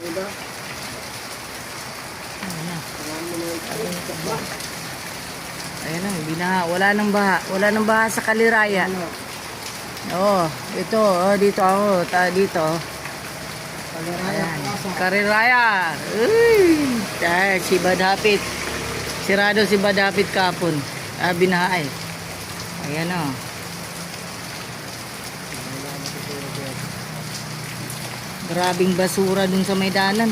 Diba? Ayan na. Marami na ito. Ayan na, binaha. Wala nang baha. Wala nang baha sa Kaliraya. Ano? Oo, ito. Oh, dito ako. Dito. Kaliraya, Ayan. Plaza. Kaliraya. Uy! Ay, si Badhapit. Sirado si Badhapit kapon. Binaha eh. Ayan o. Grabing basura dun sa Maydanan.